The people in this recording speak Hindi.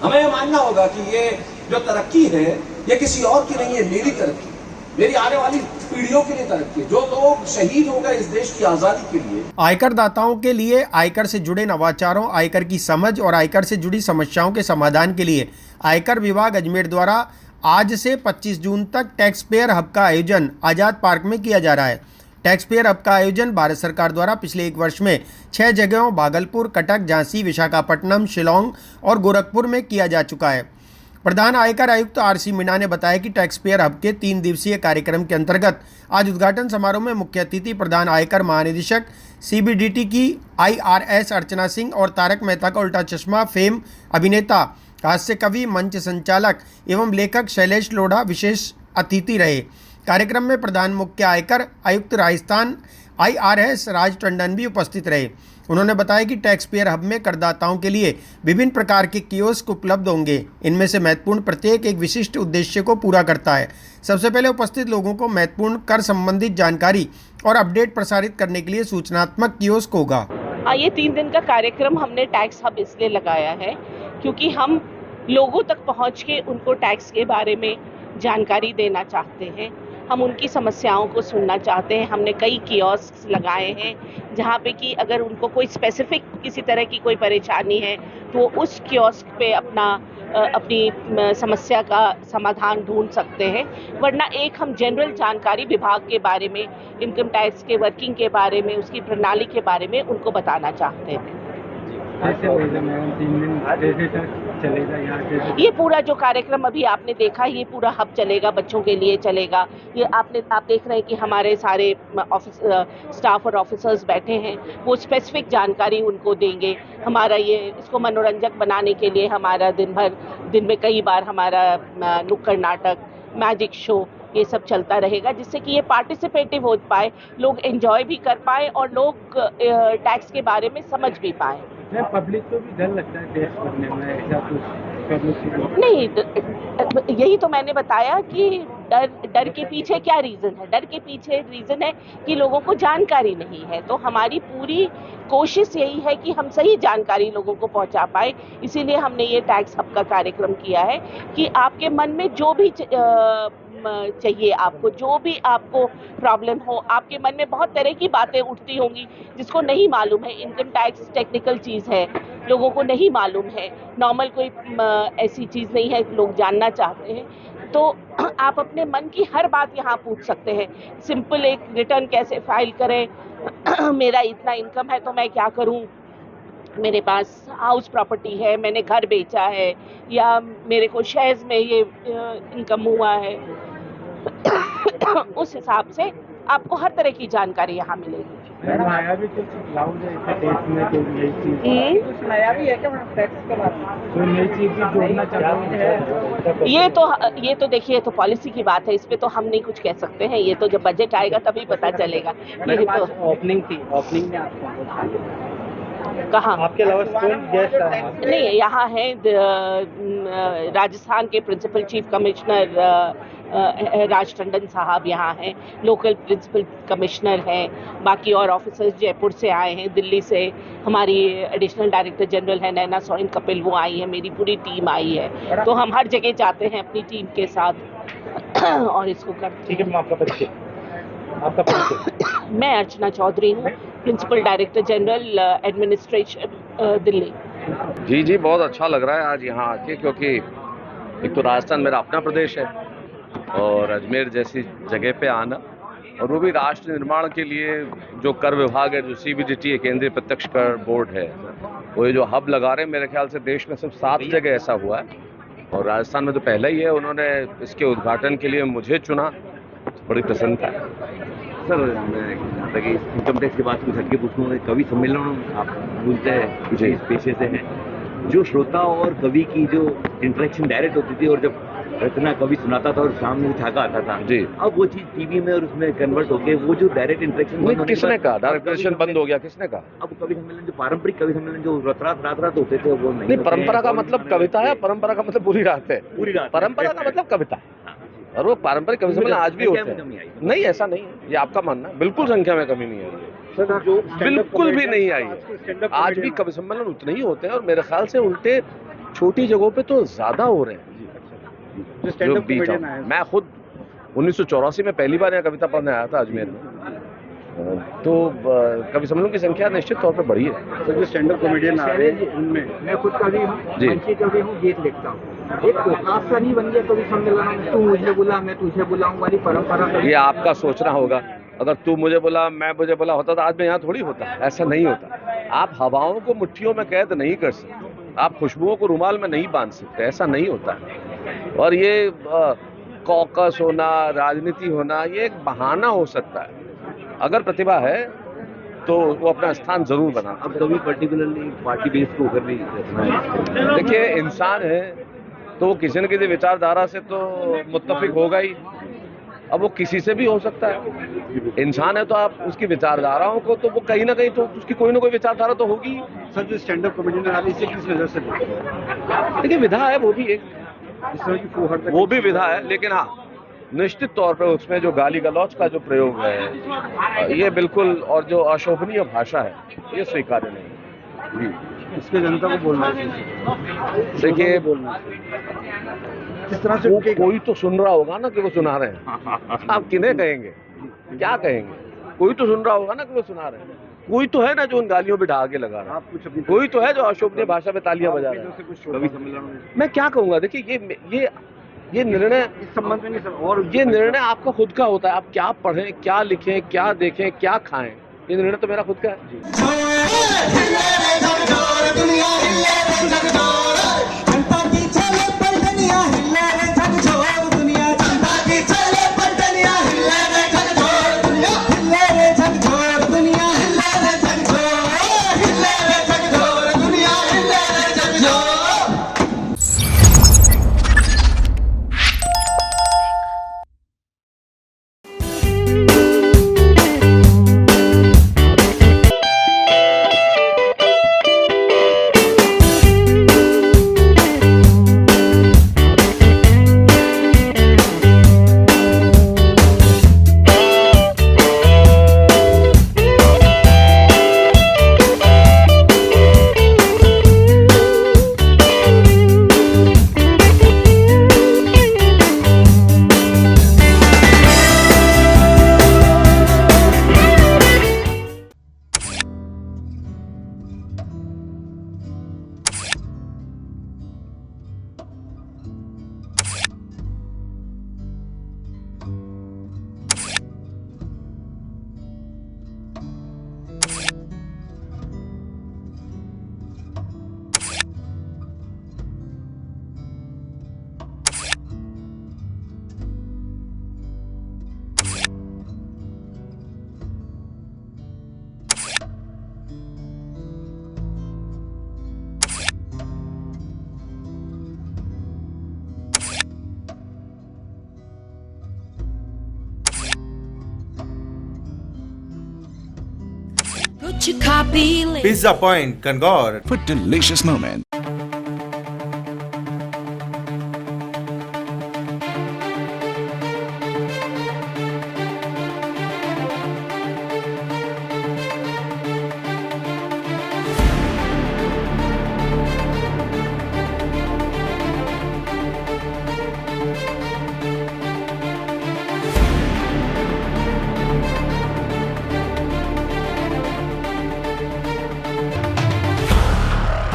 हमें यह मानना होगा कि ये जो तरक्की है ये किसी और की नहीं है, मेरी तरक्की, मेरी आने वाली पीढ़ियों के लिए तरक्की। जो लोग शहीद हो गए इस देश की आजादी के लिए। आयकर दाताओं के लिए आयकर से जुड़े नवाचारों, आयकर की समझ और आयकर से जुड़ी समस्याओं के समाधान के लिए आयकर विभाग अजमेर द्वारा आज से 25 जून तक टैक्स पेयर हब का आयोजन आज़ाद पार्क में किया जा रहा है। टैक्स पेयर हब का आयोजन भारत सरकार द्वारा पिछले 1 वर्ष में 6 जगहों भागलपुर, कटक, झांसी, विशाखापट्टनम, शिलोंग और गोरखपुर में किया जा चुका है। प्रधान आयकर आयुक्त आर.सी. मीणा ने बताया कि टैक्स पेयर हब के 3 दिवसीय कार्यक्रम के अंतर्गत आज उद्घाटन समारोह में मुख्य अतिथि प्रधान आयकर महानिदेशक CBDT की IRS अर्चना सिंह और तारक मेहता का उल्टा चश्मा फेम अभिनेता, हास्य कवि, मंच संचालक एवं लेखक शैलेश लोढ़ा विशेष अतिथि रहे। कार्यक्रम में प्रधान मुख्य आयकर आयुक्त राजस्थान IRS राज टंडन भी उपस्थित रहे। उन्होंने बताया कि टैक्स पेयर हब में करदाताओं के लिए विभिन्न प्रकार के कियोस्क उपलब्ध होंगे। इनमें से महत्वपूर्ण प्रत्येक एक विशिष्ट उद्देश्य को पूरा करता है। सबसे पहले उपस्थित लोगों को महत्वपूर्ण कर संबंधित जानकारी और अपडेट प्रसारित करने के लिए सूचनात्मक कियोस्क होगा। ये 3 दिन का कार्यक्रम हमने टैक्स हब इसलिए लगाया है क्योंकि हम लोगों तक पहुंच के उनको टैक्स के बारे में जानकारी देना चाहते हैं। हम उनकी समस्याओं को सुनना चाहते हैं। हमने कई कियोस्क लगाए हैं जहाँ पे कि अगर उनको कोई स्पेसिफिक किसी तरह की कोई परेशानी है तो वो उस कियोस्क पे अपनी समस्या का समाधान ढूंढ सकते हैं। वरना एक हम जनरल जानकारी विभाग के बारे में, इनकम टैक्स के वर्किंग के बारे में, उसकी प्रणाली के बारे में उनको बताना चाहते हैं। ये पूरा जो कार्यक्रम अभी आपने देखा, ये पूरा हब चलेगा, बच्चों के लिए चलेगा। ये आप देख रहे हैं कि हमारे सारे ऑफिस स्टाफ और ऑफिसर्स बैठे हैं, वो स्पेसिफिक जानकारी उनको देंगे। हमारा इसको मनोरंजक बनाने के लिए हमारा दिन में कई बार हमारा नुक्कड़ नाटक, मैजिक शो, ये सब चलता रहेगा, जिससे कि ये पार्टिसिपेटिव हो पाए, लोग एंजॉय भी कर पाए और लोग टैक्स के बारे में समझ भी पाए। पब्लिक को भी डर लगता है टैक्स भरने में, ऐसा कुछ नहीं, यही तो मैंने बताया कि डर के पीछे क्या रीज़न है। डर के पीछे रीज़न है कि लोगों को जानकारी नहीं है। तो हमारी पूरी कोशिश यही है कि हम सही जानकारी लोगों को पहुंचा पाए। इसीलिए हमने ये टैक्स हब का कार्यक्रम किया है कि आपके मन में जो भी चाहिए, आपको जो भी आपको प्रॉब्लम हो, आपके मन में बहुत तरह की बातें उठती होंगी जिसको नहीं मालूम है। इनकम टैक्स टेक्निकल चीज़ है, लोगों को नहीं मालूम है, नॉर्मल कोई ऐसी चीज़ नहीं है, लोग जानना चाहते हैं। तो आप अपने मन की हर बात यहाँ पूछ सकते हैं। सिंपल एक रिटर्न कैसे फाइल करें, मेरा इतना इनकम है तो मैं क्या करूँ, मेरे पास हाउस प्रॉपर्टी है, मैंने घर बेचा है, या मेरे को शेयर्स में ये इनकम हुआ है, उस हिसाब से आपको हर तरह की जानकारी यहाँ मिलेगी। नया भी कुछ टैक्स में कोई नई चीज कुछ नया भी है क्या टैक्स के बाद कोई नई चीज जोड़ना चाहते हैं? ये तो देखिए, तो पॉलिसी की बात है, इस पे तो हम नहीं कुछ कह सकते हैं। ये तो जब बजट आएगा तभी पता चलेगा। ये तो ओपनिंग में आपको कहाँ आपके अलावा कौन गेस्ट आए? नहीं, यहाँ है राजस्थान के प्रिंसिपल चीफ कमिश्नर राज टंडन साहब यहाँ हैं, लोकल प्रिंसिपल कमिश्नर हैं, बाकी और ऑफिसर्स जयपुर से आए हैं, दिल्ली से हमारी एडिशनल डायरेक्टर जनरल है नैना सोइन कपिल, वो आई है, मेरी पूरी टीम आई है। तो हम हर जगह जाते हैं अपनी टीम के साथ और इसको करते हैं। ठीक है, आपका परिचय? मैं अर्चना चौधरी हूँ, principal director general administration Delhi. जी, बहुत अच्छा लग रहा है आज यहाँ आके, क्योंकि एक तो राजस्थान मेरा अपना प्रदेश है और अजमेर जैसी जगह पे आना, और वो भी राष्ट्र निर्माण के लिए जो कर विभाग है, जो CBDT है, केंद्रीय प्रत्यक्ष कर बोर्ड है, वो ये जो हब लगा रहे हैं, मेरे ख्याल से देश में सिर्फ 7 जगह ऐसा हुआ है और राजस्थान में तो पहला ही है। उन्होंने इसके उद्घाटन के लिए मुझे चुना, बड़ी प्रसन्नता है। सर, मैं कि इनकम टैक्स की बात कुछ हटके पूछूँ, कवि सम्मेलन आप बोलते हैं, इस पेशे से हैं, जो श्रोता और कवि की जो इंटरेक्शन डायरेक्ट होती थी और जब रचना कवि सुनाता था और सामने छाका आता था जी, अब वो चीज टीवी में और उसमें कन्वर्ट होके वो जो डायरेक्ट इंटरेक्शन किसने कहा डायरेक्ट इंटरेक्शन बंद हो गया? किसने कहा? अब कवि सम्मेलन, जो पारंपरिक कवि सम्मेलन जो रात होते थे, वो नहीं। परंपरा का मतलब कविता है, परंपरा का मतलब पूरी रात है, पूरी रात। परंपरा का मतलब कविता है, और वो पारंपरिक कवि सम्मेलन आज भी होते हैं। नहीं, ऐसा नहीं है, ये आपका मानना है। बिल्कुल संख्या में कमी नहीं आई है, बिल्कुल भी नहीं आई है। आज भी कवि सम्मेलन उतने ही होते हैं और मेरे ख्याल से उल्टे छोटी जगहों पे तो ज्यादा हो रहे हैं। जो स्टैंड अप बीच कॉमेडियन आउट। है, मैं खुद 1984 में पहली बार यहाँ कविता पढ़ने आया था अजमेर में, तो कवि सम्मेलन की संख्या निश्चित तौर पर बढ़ी है। तो जो स्टैंड अप कॉमेडियन आ रहे हैं उनमें मैं खुद कवि हूँ, जी। मंची कवि हूँ, गीत लिखता हूँ। एक औकात सा नहीं बन गया कवि सम्मेलन में तू मुझे बुला मैं तुझे बुलाऊं वाली परंपरा। ये आपका सोचना होगा, अगर तू मुझे बोला मैं मुझे बोला होता तो आज मैं यहाँ थोड़ी होता। ऐसा नहीं होता। आप हवाओं को मुट्ठियों में कैद नहीं कर सकते, आप खुशबुओं को रुमाल में नहीं बांध सकते, ऐसा नहीं होता है। और ये कॉकस होना, राजनीति होना, ये एक बहाना हो सकता है। अगर प्रतिभा है तो वो अपना स्थान जरूर बना। अब कभी पर्टिकुलरली पार्टी बेस को होकर भी देखिए, इंसान है तो वो किसी न किसी विचारधारा से तो मुत्तफिक होगा ही। अब वो किसी से भी हो सकता है। इंसान है तो आप उसकी विचारधाराओं को तो वो कहीं ना कहीं तो उसकी कोई ना कोई विचारधारा तो होगी। सर जो स्टैंड अप कॉमेडियन आ रही है इसे किस नजर से देखते हैं? देखिए, विधा है वो भी एक, इस तरह की फूहड़ तक वो भी विधा है, लेकिन हाँ निश्चित तौर पर उसमें जो गाली गलौच का जो प्रयोग है ये बिल्कुल, और जो अशोभनीय भाषा है ये स्वीकार्य नहीं। इस पे जनता को बोलना चाहिए। देखिए, किस तरह से कोई तो सुन रहा होगा ना कि वो सुना रहे हैं। आप किन्हें कहेंगे, क्या कहेंगे? कोई तो सुन रहा होगा ना कि वो सुना रहे हैं। कोई तो है ना जो उन गालियों पे ढहा के लगा रहा है। आप कुछ अपनी कोई तो है जो अशोभनीय भाषा में तालियां बजा रहा है। कवि सम्मेलन में मैं क्या कहूंगा, देखिए ये निर्णय, इस संबंध में नहीं सर, और ये निर्णय आपका खुद का होता है। आप क्या पढ़ें, क्या लिखें, क्या देखें, क्या खाएं, ये निर्णय तो मेरा खुद का है। Pizza Point, Kangor. For delicious moments.